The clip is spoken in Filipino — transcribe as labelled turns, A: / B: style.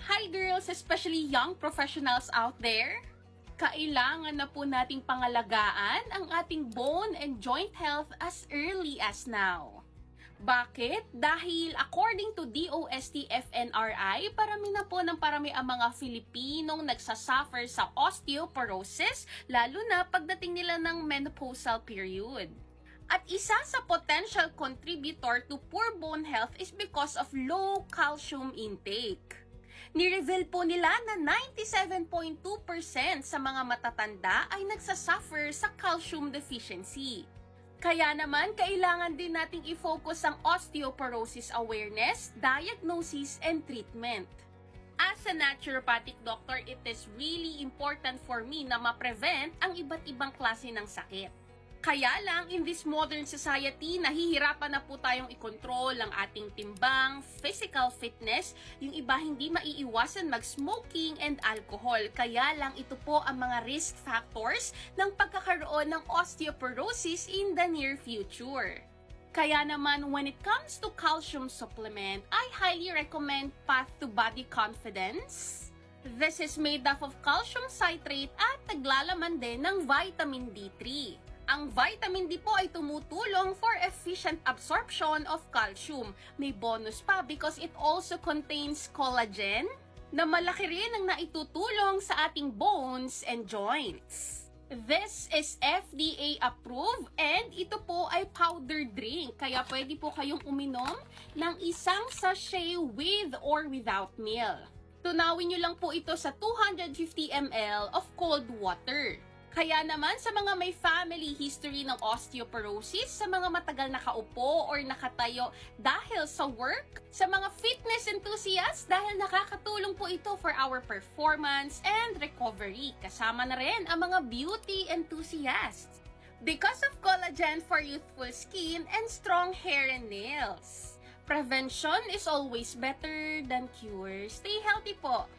A: Hi girls, especially young professionals out there. Kailangan na po nating pangalagaan ang ating bone and joint health as early as now. Bakit? Dahil according to DOST-FNRI, parami na po ng parami ang mga Filipinong nagsasuffer sa osteoporosis, lalo na pagdating nila ng menopausal period. At isa sa potential contributor to poor bone health is because of low calcium intake. Ni-reveal po nila na 97.2% sa mga matatanda ay nagsasuffer sa calcium deficiency. Kaya naman, kailangan din nating i-focus ang osteoporosis awareness, diagnosis, and treatment. As a naturopathic doctor, it is really important for me na ma-prevent ang iba't ibang klase ng sakit. Kaya lang, in this modern society, nahihirapan na po tayong i-control ang ating timbang, physical fitness, yung iba hindi maiiwasan mag-smoking and alcohol. Kaya lang, ito po ang mga risk factors ng pagkakaroon ng osteoporosis in the near future. Kaya naman, when it comes to calcium supplement, I highly recommend Path to Body Confidence. This is made up of calcium citrate at naglalaman din ng vitamin D3. Ang vitamin D po ay tumutulong for efficient absorption of calcium. May bonus pa because it also contains collagen na malaki rin ang naitutulong sa ating bones and joints. This is FDA approved and ito po ay powder drink. Kaya pwede po kayong uminom ng isang sachet with or without meal. Tunawin nyo lang po ito sa 250 ml of cold water. Kaya naman sa mga may family history ng osteoporosis, sa mga matagal nakaupo or nakatayo dahil sa work, sa mga fitness enthusiasts dahil nakakatulong po ito for our performance and recovery. Kasama na rin ang mga beauty enthusiasts. Because of collagen for youthful skin and strong hair and nails. Prevention is always better than cure. Stay healthy po!